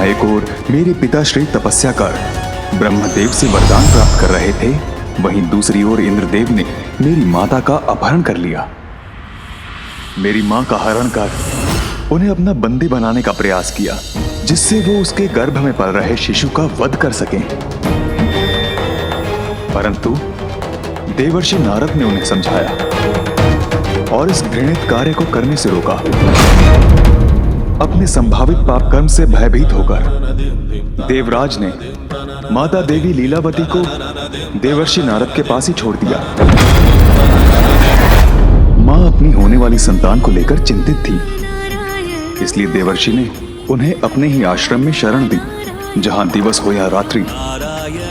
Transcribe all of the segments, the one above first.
जहाँ एक ओर मेरे पिताश्री तपस्या कर ब्रह्मदेव से वरदान प्राप्त कर रहे थे, वहीं दूसरी ओर इंद्रदेव ने मेरी माता का अपहरण कर लिया। मेरी मां का हरण कर उन्हें अपना बंदी बनाने का प्रयास किया, जिससे वो उसके गर्भ में पल रहे शिशु का वध कर सकें। परंतु देवर्षि नारद ने उन्हें समझाया और इस घृणित कार्य को करने से रोका। अपने संभावित पाप कर्म से भयभीत होकर देवराज ने माता देवी लीलावती को देवर्षि नारद के पास ही छोड़ दिया। मां अपनी होने वाली संतान को लेकर चिंतित थी, इसलिए देवर्षि ने उन्हें अपने ही आश्रम में शरण दी, जहां दिवस हो या रात्रि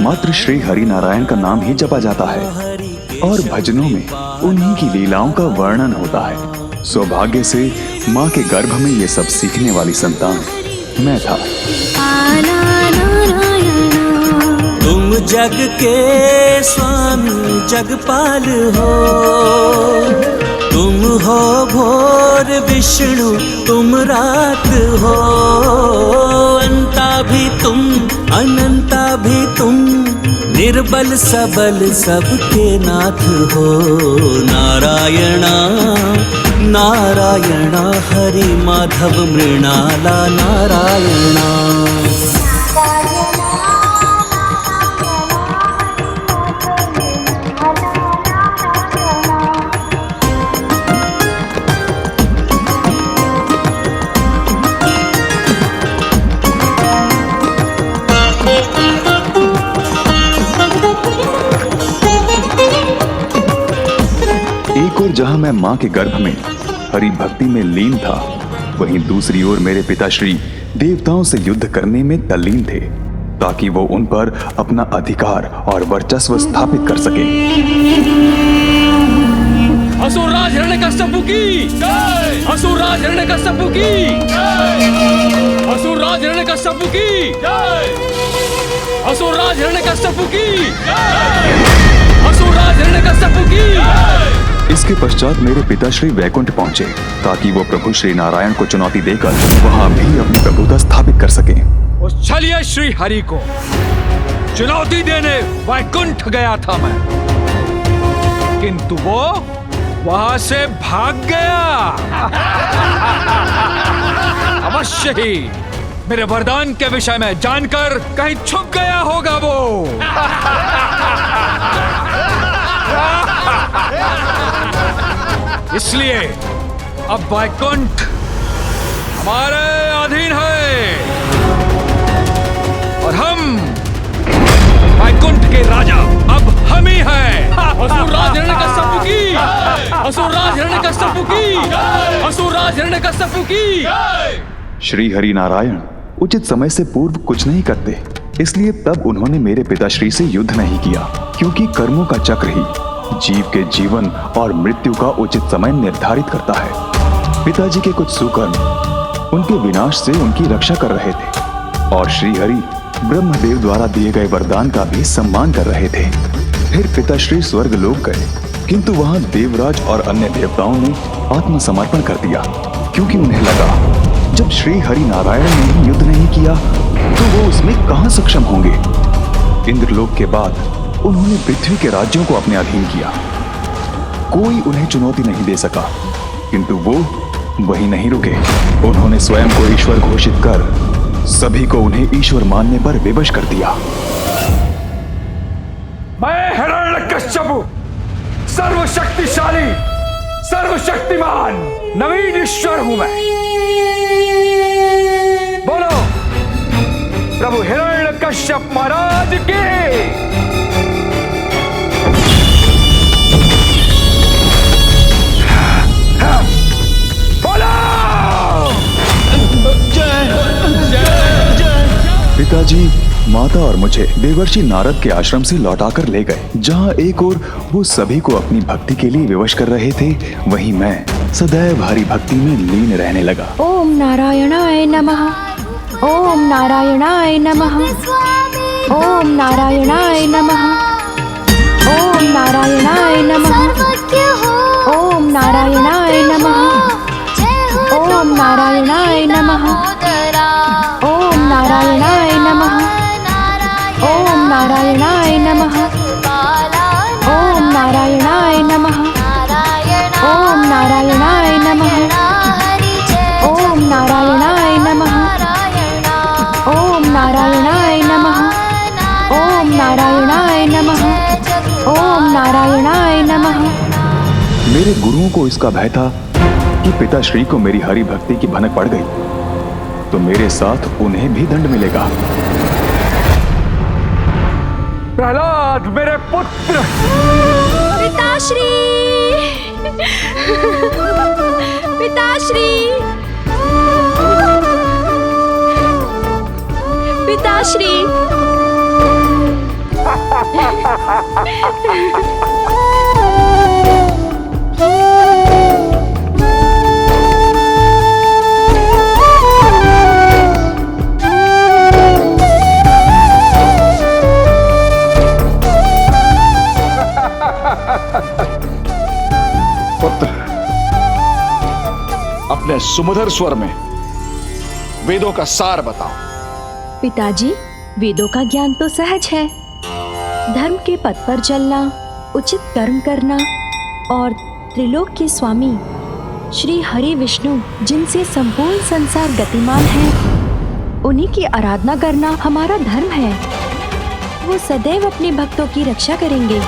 मात्र श्री हरि नारायण का नाम ही जपा जाता है और भजनों में उन्हीं की लीलाओं का वर्णन होता है। सौभाग्य से माँ के गर्भ में ये सब सीखने वाली संतान मैं था। तुम जग के स्वामी जगपाल हो, तुम हो भोर विष्णु तुम रात हो, अंता भी तुम अनंता भी तुम, निर्बल सबल सबके नाथ हो। नारायणा नारायणा हरि माधव मृणाला नारायणा। एक ओर जहां मैं मां के गर्भ में हरि भक्ति में लीन था, वहीं दूसरी ओर मेरे पिताश्री देवताओं से युद्ध करने में तल्लीन थे, ताकि वो उन पर अपना अधिकार और वर्चस्व स्थापित कर सके। असुरराज हिरण्यकश्यप की जय! असुरराज हिरण्यकश्यप की जय! असुरराज हिरण्यकश्यप की जय! असुरराज हिरण्यकश्यप की जय! असुरराज हिरण्यकश्यप की जय! इसके पश्चात मेरे पिताश्री वैकुंठ पहुंचे, ताकि वो प्रभु श्री नारायण को चुनौती देकर वहां भी अपनी प्रभुता स्थापित कर सकें। उस छलिए श्री हरि को चुनौती देने वैकुंठ गया था मैं, किंतु वो वहां से भाग गया। अवश्य ही मेरे वरदान के विषय में जानकर कहीं छुप गया होगा वो। इसलिए अब वैकुंठ हमारे अधीन है और हम वैकुंठ के राजा अब हम ही हैं। असुरराज हिरण्यकश्यप की, असुरराज हिरण्यकश्यप की, असुरराज हिरण्यकश्यप की। श्री हरि नारायण उचित समय से पूर्व कुछ नहीं करते, इसलिए तब उन्होंने मेरे पिताश्री से युद्ध नहीं किया, क्योंकि कर्मों का चक्र ही जीव के जीवन और मृत्यु का उचित समय निर्धारित करता है। पिताजी के कुछ सुकर्म उनके विनाश से उनकी रक्षा कर रहे थे और श्री हरि ब्रह्मदेव द्वारा दिए गए वरदान का भी सम्मान कर रहे थे। फिर पिताश्री स्वर्ग लोक गए, किंतु वहां देवराज और अन्य देवताओं ने आत्मसमर्पण कर दिया, क्योंकि उन्हें लगा जब श्री हरि नारायण ने ही युद्ध नहीं किया तो वो उसमें कहां सक्षम होंगे। इंद्रलोक के बाद उन्होंने पृथ्वी के राज्यों को अपने अधीन किया। कोई उन्हें चुनौती नहीं दे सका, किंतु वो वहीं नहीं रुके। उन्होंने स्वयं को ईश्वर घोषित कर सभी को उन्हें ईश्वर मानने पर विवश कर दिया। मैं हिरण्यकश्यप सर्वशक्तिशाली सर्वशक्तिमान नवीन ईश्वर हूं मैं। बोलो प्रभु हिरण्यकश्यप महाराज की। पिताजी माता और मुझे देवर्षि नारद के आश्रम से लौटाकर ले गए, जहाँ एक ओर वो सभी को अपनी भक्ति के लिए विवश कर रहे थे, वहीं मैं सदैव हरि भक्ति में लीन रहने लगा। ओम नारायणाय नमः, ओम नारायणाय नमः, ओम नारायणाय नमः, ओम नारायणाय नमः, ओम नारायणाय नमः, ओम नारायणाय नमः, ओम नारायण नारायणाय नमः। ओम नारायणाय नमः। ओम नारायणाय नमः। ओम नारायणाय नमः। ओम नारायणाय नमः। मेरे गुरुओं को इसका भय था कि पिताश्री को मेरी हरि भक्ति की भनक पड़ गई तो मेरे साथ उन्हें भी दंड मिलेगा। प्रहलाद मेरे पुत्र, पिताश्री, पिताश्री, पिताश्री। पुत्र, अपने सुमधुर स्वर में वेदों का सार बताओ। पिताजी, वेदों का ज्ञान तो सहज है। धर्म के पथ पर चलना, उचित कर्म करना और त्रिलोक के स्वामी श्री हरि विष्णु जिनसे संपूर्ण संसार गतिमान है, उन्हीं की आराधना करना हमारा धर्म है। वो सदैव अपने भक्तों की रक्षा करेंगे।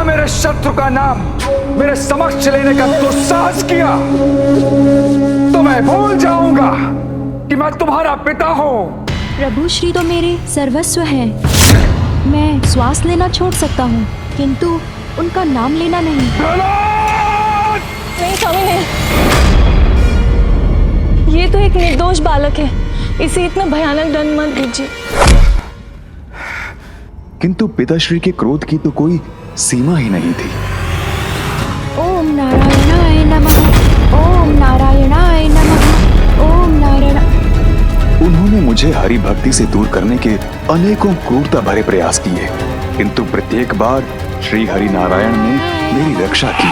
मेरे शत्रु का नाम मेरे समक्ष लेने का दुस्साहस किया तो मैं भूल जाऊंगा कि मैं तुम्हारा पिता हूं। प्रभु श्री तो मेरे सर्वस्व हैं। मैं श्वास लेना छोड़ सकता हूँ किंतु उनका नाम लेना नहीं। नहीं स्वामी, ये तो एक निर्दोष बालक है, इसे इतना भयानक दंड मत दीजिए। किंतु पिताश्री के क्रोध की तो कोई सीमा ही नहीं थी। ओम नारायणाय नमः। ओम नारायणाय नमः। ओम नारायण। उन्होंने मुझे हरि भक्ति से दूर करने के अनेकों क्रूरता भरे प्रयास किए, किंतु प्रत्येक बार श्री हरि नारायण ने मेरी रक्षा की।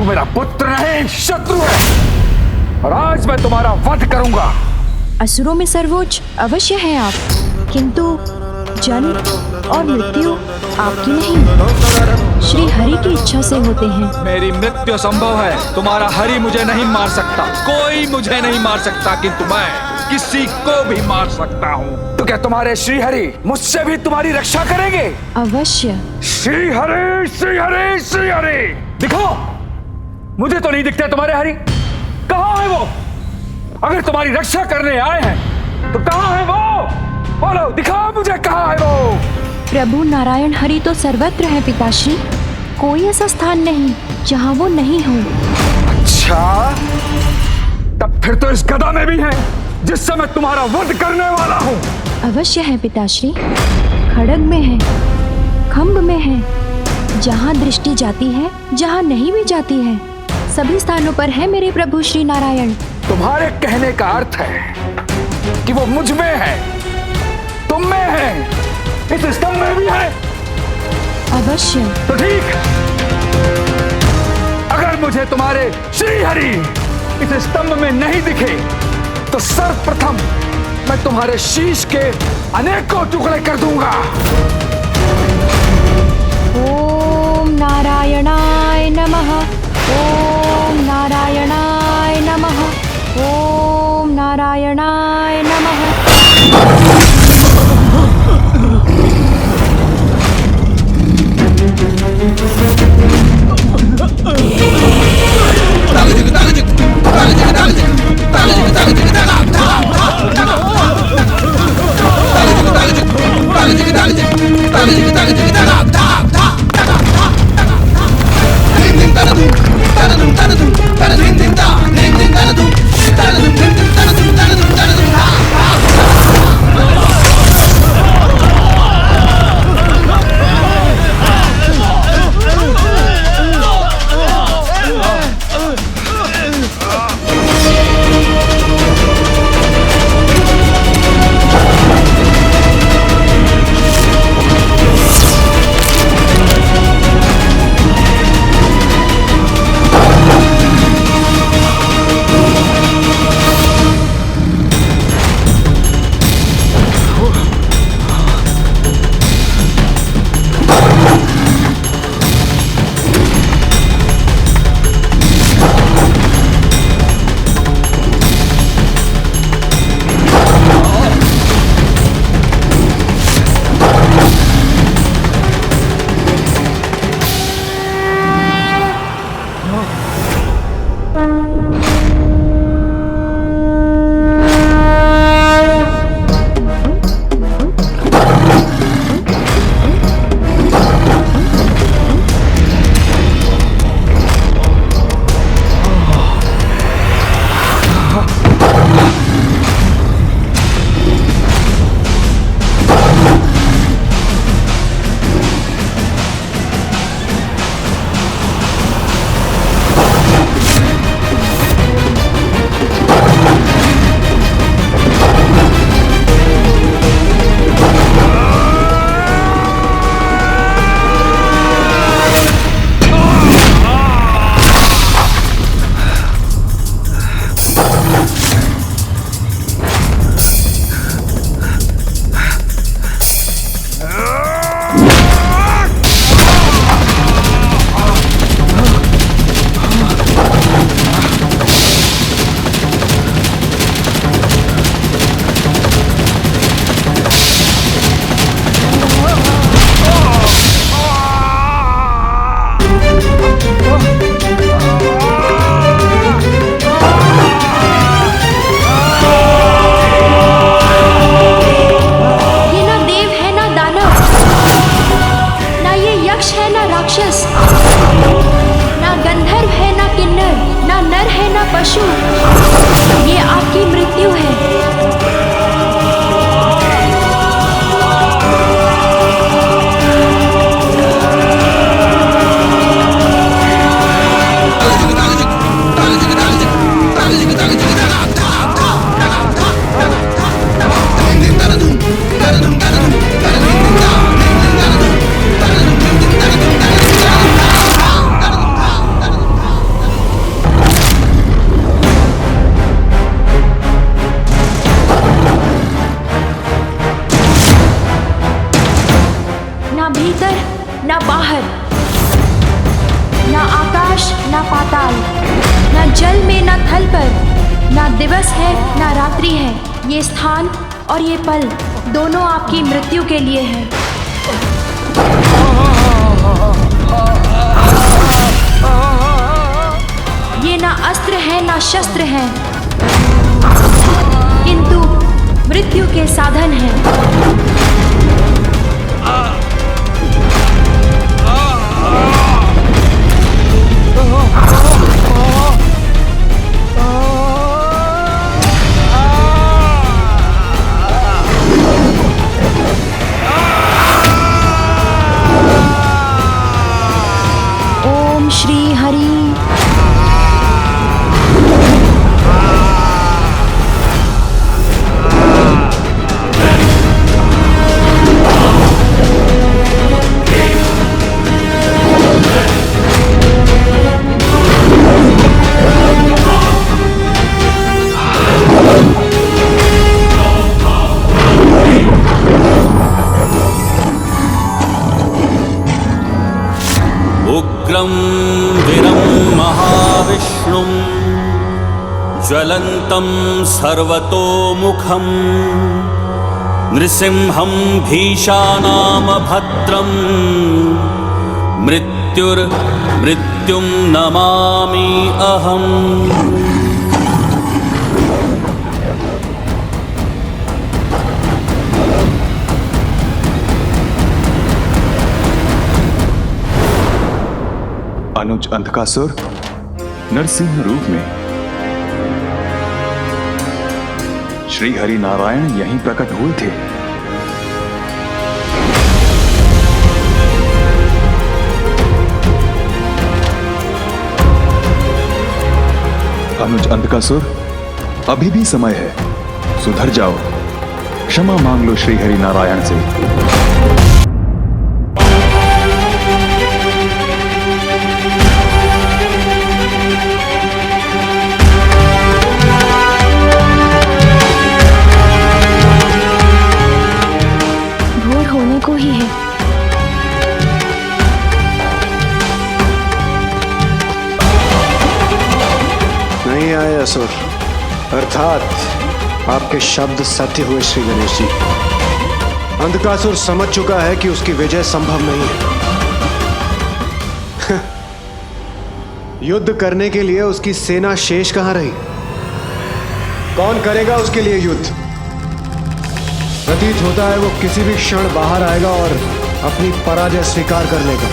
मेरा पुत्र नहीं, शत्रु है और आज मैं तुम्हारा वध करूंगा। असुरों में सर्वोच्च अवश्य हैं आप, किंतु जन्म और मृत्यु आपकी नहीं, श्री हरि की इच्छा से होते हैं। मेरी मृत्यु संभव है, तुम्हारा हरि मुझे नहीं मार सकता, कोई मुझे नहीं मार सकता, किंतु मैं किसी को भी मार सकता हूँ। तो क्या तुम्हारे श्री हरि मुझसे भी तुम्हारी रक्षा करेंगे? अवश्य। श्री हरि, श्री हरि, श्री हरि। दिखो, मुझे तो नहीं दिखते तुम्हारे हरि। कहाँ है वो? अगर तुम्हारी रक्षा करने आए हैं तो कहाँ है वो? बोलो, दिखाओ मुझे, कहाँ है वो? प्रभु नारायण हरि तो सर्वत्र है पिताश्री, कोई ऐसा स्थान नहीं जहाँ वो नहीं हो। अच्छा, तब फिर तो इस गदा में भी है जिससे मैं तुम्हारा वध करने वाला हूँ। अवश्य है पिताश्री, खड्ग में है, खंभ में है, जहाँ दृष्टि जाती है, जहाँ नहीं भी जाती है, सभी स्थानों पर है मेरे प्रभु श्री नारायण। तुम्हारे कहने का अर्थ है कि वो मुझ में है, तुम में है, इस स्तंभ में भी है। अवश्य। तो ठीक, अगर मुझे तुम्हारे श्री हरि इस स्तंभ में नहीं दिखे तो सर्वप्रथम मैं तुम्हारे शीश के अनेकों टुकड़े कर दूंगा। ओम नारायणाय नमः। ओम नारायणाय नमः। ओम नारायणाय नमः। पशु, ये आपकी मृत्यु है। ना भीतर ना बाहर, ना आकाश ना पाताल, ना जल में ना थल पर, ना दिवस है ना रात्रि है। ये स्थान और ये पल दोनों आपकी मृत्यु के लिए है। ये ना अस्त्र है ना शस्त्र है, किंतु मृत्यु के साधन हैं। ओम श्री हरि। अनन्तं सर्वतोमुखं नृसिंहं भीषानामभद्रं मृत्युं नमामि अहम्। अनुज अंधकासुर नरसिंह रूप में श्री हरि नारायण यहीं प्रकट हुए थे। अनुज अंधकासुर, अभी भी समय है, सुधर जाओ, क्षमा मांग लो श्री हरि नारायण से। भोर होने को ही है। नहीं आए असुर, अर्थात आपके शब्द सत्य हुए श्री गणेश जी। अंधकासुर समझ चुका है कि उसकी विजय संभव नहीं है। युद्ध करने के लिए उसकी सेना शेष कहां रही? कौन करेगा उसके लिए युद्ध? प्रतीत होता है वो किसी भी क्षण बाहर आएगा और अपनी पराजय स्वीकार कर लेगा।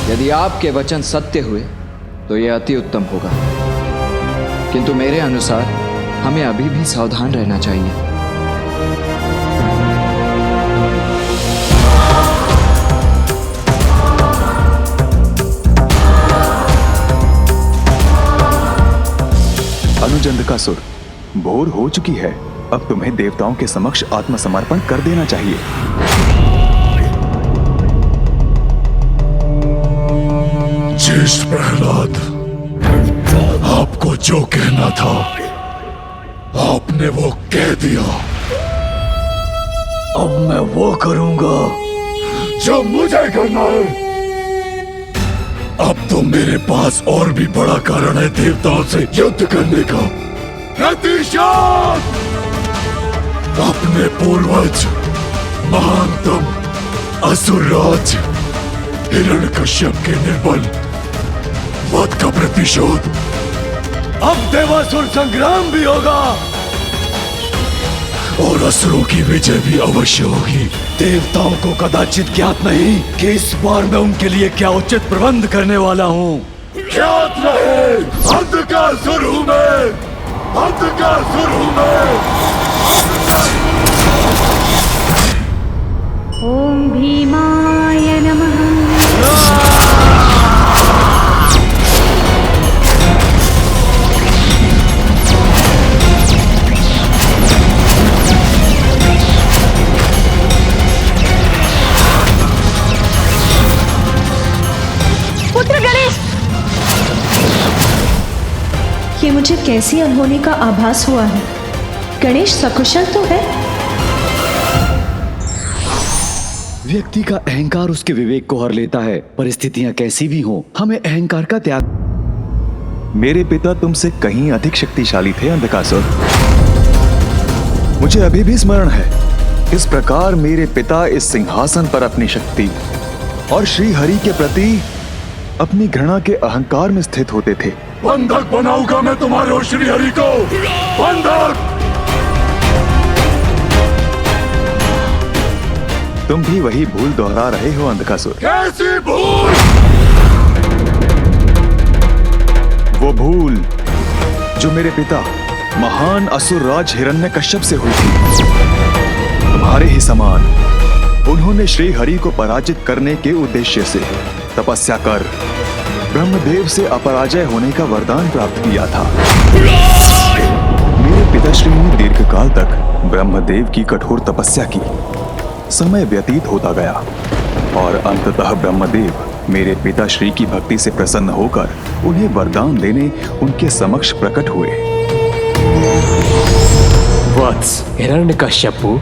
यदि आपके वचन सत्य हुए तो यह अति उत्तम होगा, किंतु मेरे अनुसार हमें अभी भी सावधान रहना चाहिए। अनुज अंधकासुर, भोर हो चुकी है, अब तुम्हें देवताओं के समक्ष आत्मसमर्पण कर देना चाहिए। ज्येष्ठ प्रहलाद, आपको जो कहना था आपने वो कह दिया। अब मैं वो करूंगा जो मुझे करना है। अब तो मेरे पास और भी बड़ा कारण है देवताओं से युद्ध करने का। प्रतिशोध! अपने पूर्वज महानतम असुरराज हिरण्यकश्यप के निर्बल वध का प्रतिशोध। अब देवासुर संग्राम भी होगा और असुरों की विजय भी अवश्य होगी। देवताओं को कदाचित ज्ञात नहीं कि इस बार मैं उनके लिए क्या उचित प्रबंध करने वाला हूँ। ज्ञात रहे, अंधकासुर हूँ मैं, अंधकासुर हूँ मैं। ओम भीमाय नमः। पुत्र गणेश! ये मुझे कैसी अनहोनी का आभास हुआ है। गणेश सकुशल तो है? व्यक्ति का अहंकार उसके विवेक को हर लेता है। परिस्थितियां कैसी भी हों, हमें अहंकार का त्याग। मेरे पिता तुमसे कहीं अधिक शक्तिशाली थे अंधकासुर। मुझे अभी भी स्मरण है किस प्रकार मेरे पिता इस सिंहासन पर अपनी शक्ति और श्री हरि के प्रति अपनी घृणा के अहंकार में स्थित होते थे। बंधक बनाऊंगा मैं तुम्हारे और श्री हरि को, बंधक। तुम भी वही भूल दोहरा रहे हो अंधकासुर। कैसी भूल? वो भूल जो मेरे पिता महान असुरराज हिरण्यकश्यप से हुई थी। तुम्हारे ही समान उन्होंने श्री हरि को पराजित करने के उद्देश्य से तपस्या कर ब्रह्मदेव से अपराजय होने का वरदान प्राप्त किया था। मेरे पिताश्री ने दीर्घकाल तक ब्रह्मदेव की कठोर तपस्या की। समय व्यतीत होता गया और अंततः ब्रह्मदेव मेरे पिताश्री की भक्ति से प्रसन्न होकर उन्हें वरदान देने उनके समक्ष प्रकट हुए। वत्स हिरण्यकश्यपु,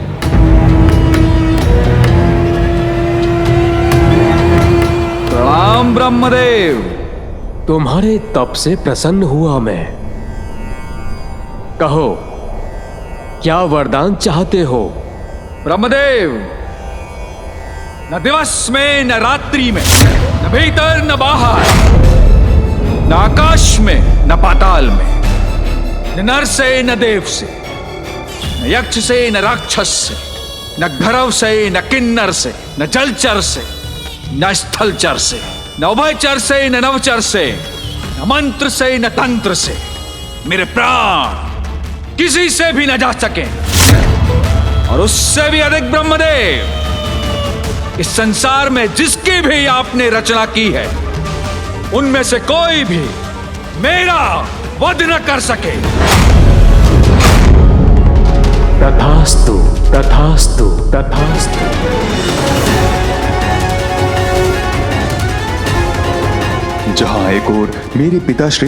प्रणाम ब्रह्मदेव। तुम्हारे तप से प्रसन्न हुआ मैं। कहो, क्या वरदान चाहते हो? ब्रह्मदेव, न दिवस में न रात्रि में, न भीतर न बाहर, न आकाश में न पाताल में, न नर से न देव से, न यक्ष से न राक्षस से, न घरव से न किन्नर से, न जलचर से न स्थलचर से, न उभयचर से न नवचर से, न मंत्र से न तंत्र से मेरे प्राण किसी से भी न जा सके। और उससे भी अधिक ब्रह्मदेव, इस संसार में जिसकी भी आपने रचना की है, उनमें से कोई भी मेरा वध न कर सके। तथास्तु, तथास्तु, तथास्तु। जहां एक ओर मेरे पिताश्री